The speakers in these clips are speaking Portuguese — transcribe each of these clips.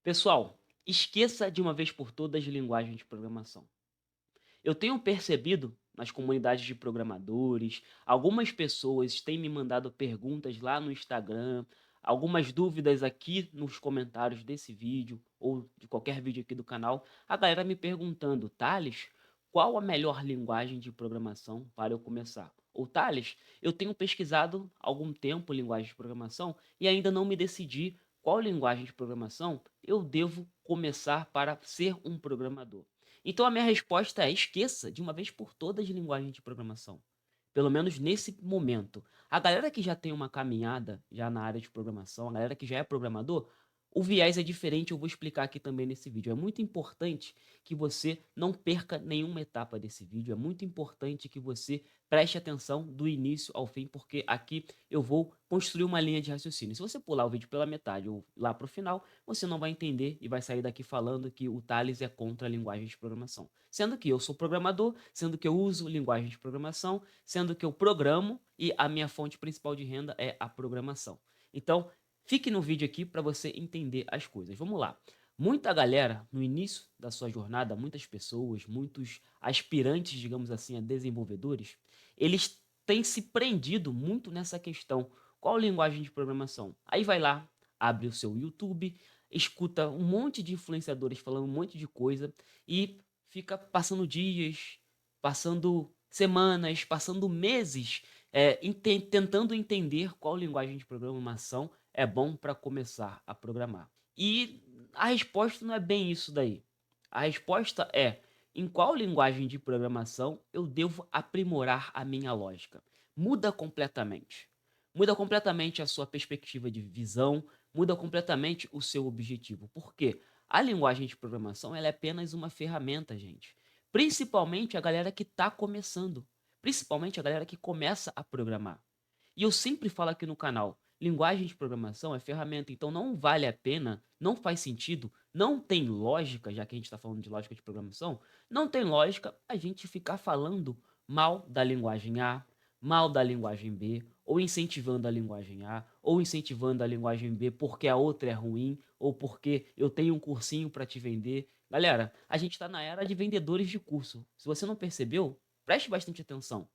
Pessoal, esqueça de uma vez por todas as linguagens de programação. Eu tenho percebido nas comunidades de programadores, algumas pessoas têm me mandado perguntas lá no Instagram, algumas dúvidas aqui nos comentários desse vídeo ou de qualquer vídeo aqui do canal. A galera me perguntando, Thales, qual a melhor linguagem de programação para eu começar? Ou Thales, eu tenho pesquisado há algum tempo linguagem de programação e ainda não me decidi qual linguagem de programação eu devo começar para ser um programador. Então a minha resposta é: esqueça de uma vez por todas de linguagem de programação. Pelo menos nesse momento. A galera que já tem uma caminhada já na área de programação, a galera que já é programador, o viés é diferente, eu vou explicar aqui também nesse vídeo. É muito importante que você não perca nenhuma etapa desse vídeo, é muito importante que você preste atenção do início ao fim, porque aqui eu vou construir uma linha de raciocínio. Se você pular o vídeo pela metade ou lá para o final, você não vai entender e vai sair daqui falando que o Thales é contra a linguagem de programação. Sendo que eu sou programador, sendo que eu uso linguagem de programação, sendo que eu programo e a minha fonte principal de renda é a programação. Então, fique no vídeo aqui para você entender as coisas. Vamos lá. Muita galera, no início da sua jornada, muitas pessoas, muitos aspirantes, digamos assim, a desenvolvedores, eles têm se prendido muito nessa questão. Qual linguagem de programação? Aí vai lá, abre o seu YouTube, escuta um monte de influenciadores falando um monte de coisa e fica passando dias, passando semanas, passando meses, tentando entender qual linguagem de programação é bom para começar a programar. E a resposta não é bem isso daí. A resposta é: em qual linguagem de programação eu devo aprimorar a minha lógica? Muda completamente. Muda completamente a sua perspectiva de visão, muda completamente o seu objetivo. Por quê? A linguagem de programação ela é apenas uma ferramenta, gente. Principalmente a galera que está começando. Principalmente a galera que começa a programar. E eu sempre falo aqui no canal, linguagem de programação é ferramenta, então não vale a pena, não faz sentido, não tem lógica, já que a gente está falando de lógica de programação, não tem lógica a gente ficar falando mal da linguagem A, mal da linguagem B, ou incentivando a linguagem A, ou incentivando a linguagem B porque a outra é ruim, ou porque eu tenho um cursinho para te vender. Galera, a gente está na era de vendedores de curso. Se você não percebeu, preste bastante atenção.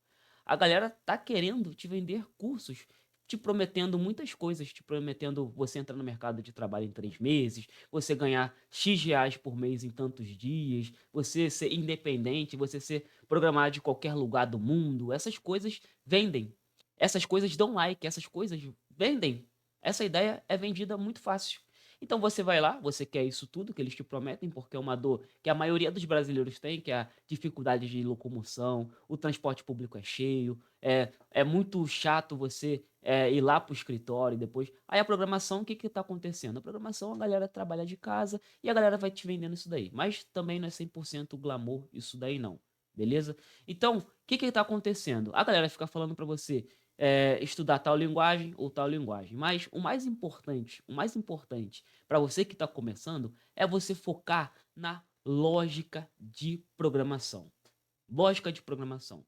A galera tá querendo te vender cursos, te prometendo muitas coisas, te prometendo você entrar no mercado de trabalho em 3 meses, você ganhar X reais por mês em tantos dias, você ser independente, você ser programado de qualquer lugar do mundo. Essas coisas vendem. Essas coisas dão like, essas coisas vendem. Essa ideia é vendida muito fácil. Então você vai lá, você quer isso tudo que eles te prometem, porque é uma dor que a maioria dos brasileiros tem, que é a dificuldade de locomoção, o transporte público é cheio, é muito chato você ir lá para o escritório e depois. Aí a programação, o que está acontecendo? A programação, a galera trabalha de casa e a galera vai te vendendo isso daí. Mas também não é 100% glamour isso daí, não. Beleza? Então, o que está acontecendo? A galera fica falando para você estudar tal linguagem ou tal linguagem. Mas o mais importante para você que está começando é você focar na lógica de programação. Lógica de programação.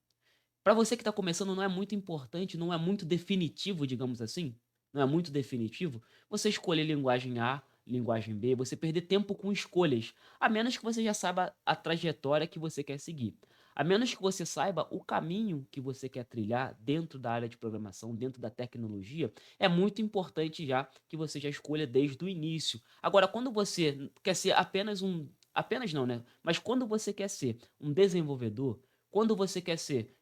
Para você que está começando, não é muito importante, não é muito definitivo, digamos assim, não é muito definitivo, você escolher linguagem A, linguagem B, você perder tempo com escolhas, a menos que você já saiba a trajetória que você quer seguir. A menos que você saiba o caminho que você quer trilhar dentro da área de programação, dentro da tecnologia, é muito importante já que você já escolha desde o início. Agora, quando você quer ser apenas não, né? Mas quando você quer ser um desenvolvedor, quando você quer ser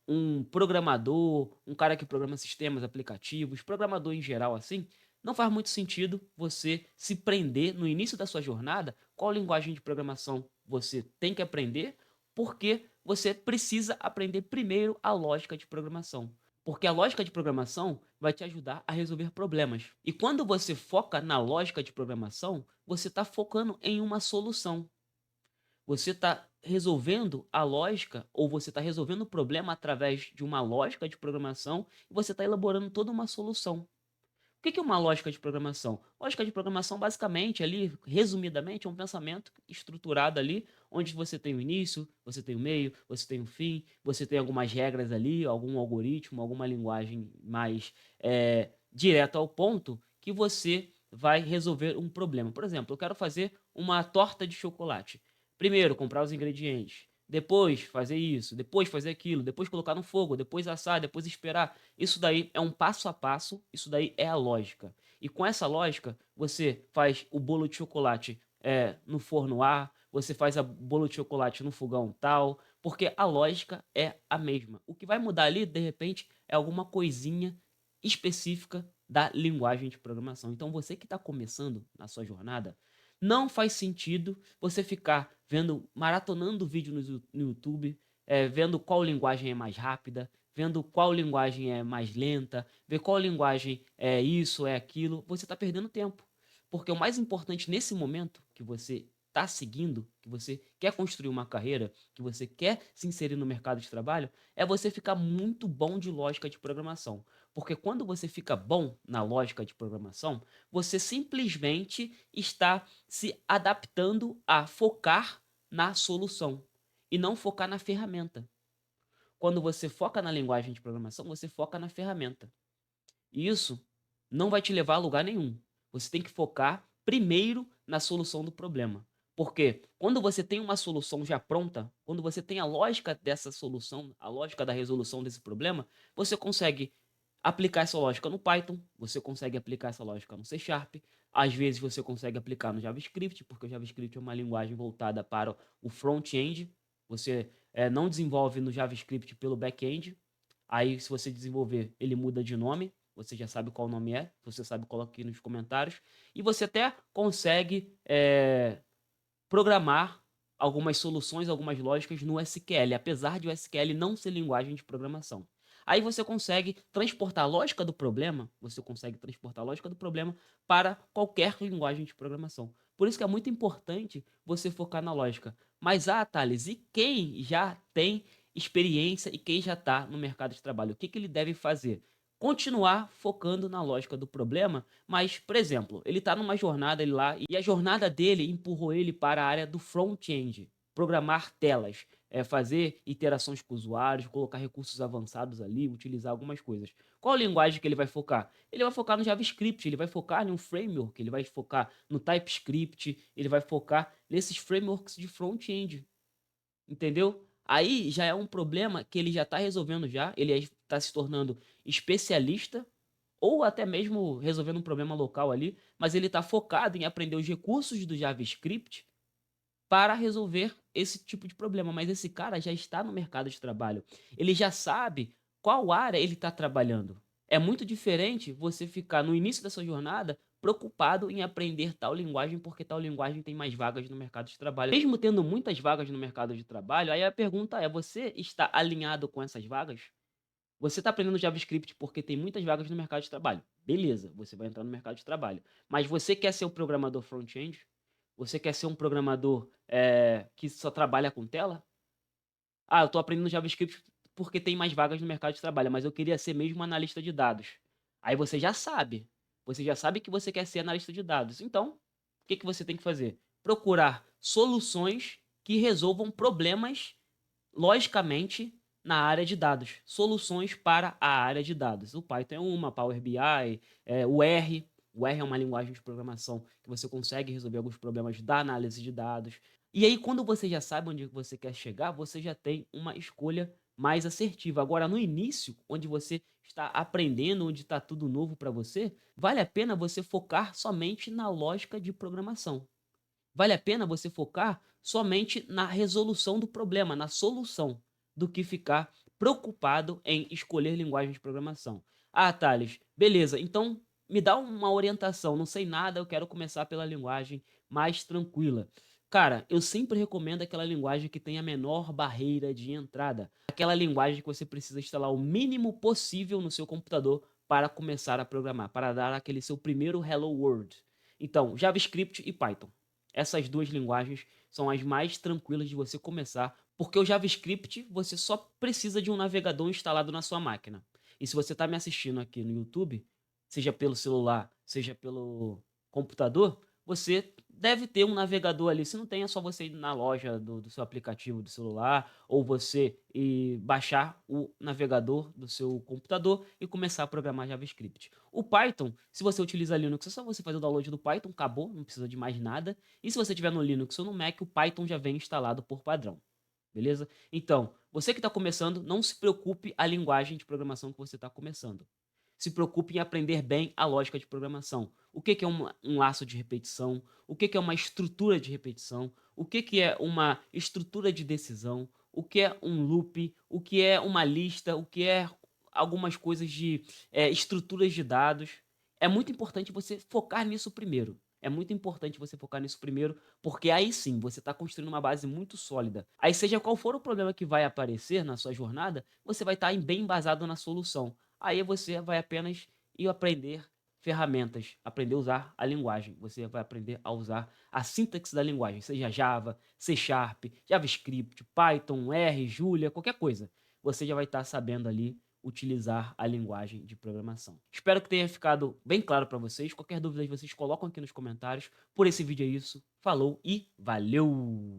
um programador, um cara que programa sistemas, aplicativos, programador em geral assim, não faz muito sentido você se prender no início da sua jornada qual linguagem de programação você tem que aprender, porque você precisa aprender primeiro a lógica de programação. Porque a lógica de programação vai te ajudar a resolver problemas. E quando você foca na lógica de programação, você está focando em uma solução. Você está resolvendo a lógica ou você está resolvendo o problema através de uma lógica de programação e você está elaborando toda uma solução. O que é uma lógica de programação? Lógica de programação, basicamente, ali, resumidamente, é um pensamento estruturado ali, onde você tem o início, você tem o meio, você tem o fim, você tem algumas regras ali, algum algoritmo, alguma linguagem mais direta ao ponto, que você vai resolver um problema. Por exemplo, eu quero fazer uma torta de chocolate. Primeiro, comprar os ingredientes. Depois, fazer isso. Depois, fazer aquilo. Depois, colocar no fogo. Depois, assar. Depois, esperar. Isso daí é um passo a passo. Isso daí é a lógica. E com essa lógica, você faz o bolo de chocolate no forno A. Você faz a bolo de chocolate no fogão tal. Porque a lógica é a mesma. O que vai mudar ali, de repente, é alguma coisinha específica da linguagem de programação. Então, você que está começando na sua jornada, não faz sentido você ficar vendo, maratonando vídeo no YouTube, vendo qual linguagem é mais rápida, vendo qual linguagem é mais lenta, ver qual linguagem é isso, é aquilo. Você está perdendo tempo. Porque o mais importante nesse momento que você está seguindo, que você quer construir uma carreira, que você quer se inserir no mercado de trabalho, é você ficar muito bom de lógica de programação. Porque quando você fica bom na lógica de programação, você simplesmente está se adaptando a focar na solução e não focar na ferramenta. Quando você foca na linguagem de programação, você foca na ferramenta. E isso não vai te levar a lugar nenhum. Você tem que focar primeiro na solução do problema. Porque quando você tem uma solução já pronta, quando você tem a lógica dessa solução, a lógica da resolução desse problema, você consegue aplicar essa lógica no Python, você consegue aplicar essa lógica no C Sharp, às vezes você consegue aplicar no JavaScript, porque o JavaScript é uma linguagem voltada para o front-end. Você não desenvolve no JavaScript pelo back-end. Aí, se você desenvolver, ele muda de nome. Você já sabe qual o nome é. Se você sabe, coloque aqui nos comentários. E você até consegue programar algumas soluções, algumas lógicas no SQL, apesar de o SQL não ser linguagem de programação. Aí você consegue transportar a lógica do problema, você consegue transportar a lógica do problema para qualquer linguagem de programação. Por isso que é muito importante você focar na lógica. Mas, Thales, e quem já tem experiência e quem já está no mercado de trabalho? O que ele deve fazer? Continuar focando na lógica do problema, mas, por exemplo, ele está numa jornada ele lá e a jornada dele empurrou ele para a área do front-end, programar telas, fazer interações com usuários, colocar recursos avançados ali, utilizar algumas coisas. Qual linguagem que ele vai focar? Ele vai focar no JavaScript, ele vai focar em um framework, ele vai focar no TypeScript, ele vai focar nesses frameworks de front-end. Entendeu? Aí já é um problema que ele já está resolvendo já, ele está se tornando especialista ou até mesmo resolvendo um problema local ali, mas ele está focado em aprender os recursos do JavaScript para resolver esse tipo de problema. Mas esse cara já está no mercado de trabalho. Ele já sabe qual área ele está trabalhando. É muito diferente você ficar no início da sua jornada preocupado em aprender tal linguagem porque tal linguagem tem mais vagas no mercado de trabalho. Mesmo tendo muitas vagas no mercado de trabalho, aí a pergunta é: você está alinhado com essas vagas? Você está aprendendo JavaScript porque tem muitas vagas no mercado de trabalho. Beleza, você vai entrar no mercado de trabalho. Mas você quer ser um programador front-end? Você quer ser um programador que só trabalha com tela? Ah, eu estou aprendendo JavaScript porque tem mais vagas no mercado de trabalho, mas eu queria ser mesmo analista de dados. Aí você já sabe. Você já sabe que você quer ser analista de dados. Então, o que você tem que fazer? Procurar soluções que resolvam problemas logicamente, na área de dados. Soluções para a área de dados. O Python é uma, Power BI, o R. O R é uma linguagem de programação que você consegue resolver alguns problemas da análise de dados. E aí, quando você já sabe onde você quer chegar, você já tem uma escolha mais assertiva. Agora, no início, onde você está aprendendo, onde está tudo novo para você, vale a pena você focar somente na lógica de programação. Vale a pena você focar somente na resolução do problema, na solução, do que ficar preocupado em escolher linguagem de programação. Ah, Thales, beleza, então me dá uma orientação, não sei nada, eu quero começar pela linguagem mais tranquila. Cara, eu sempre recomendo aquela linguagem que tem a menor barreira de entrada. Aquela linguagem que você precisa instalar o mínimo possível no seu computador para começar a programar, para dar aquele seu primeiro Hello World. Então, JavaScript e Python. Essas duas linguagens são as mais tranquilas de você começar, porque o JavaScript você só precisa de um navegador instalado na sua máquina. E se você está me assistindo aqui no YouTube, seja pelo celular, seja pelo computador, você deve ter um navegador ali. Se não tem, é só você ir na loja do seu aplicativo do celular ou você baixar o navegador do seu computador e começar a programar JavaScript. O Python, se você utiliza Linux, é só você fazer o download do Python, acabou, não precisa de mais nada. E se você tiver no Linux ou no Mac, o Python já vem instalado por padrão. Beleza? Então, você que está começando, não se preocupe a linguagem de programação que você está começando. Se preocupe em aprender bem a lógica de programação. O que que é um laço de repetição? O que que é uma estrutura de repetição? O que que é uma estrutura de decisão? O que é um loop? O que é uma lista? O que é algumas coisas de estruturas de dados? É muito importante você focar nisso primeiro. É muito importante você focar nisso primeiro, porque aí sim você está construindo uma base muito sólida. Aí, seja qual for o problema que vai aparecer na sua jornada, você vai estar bem embasado na solução. Aí você vai apenas ir aprender ferramentas, aprender a usar a linguagem. Você vai aprender a usar a sintaxe da linguagem, seja Java, C Sharp, JavaScript, Python, R, Julia, qualquer coisa. Você já vai estar sabendo ali utilizar a linguagem de programação. Espero que tenha ficado bem claro para vocês. Qualquer dúvida vocês colocam aqui nos comentários. Por esse vídeo é isso. Falou e valeu!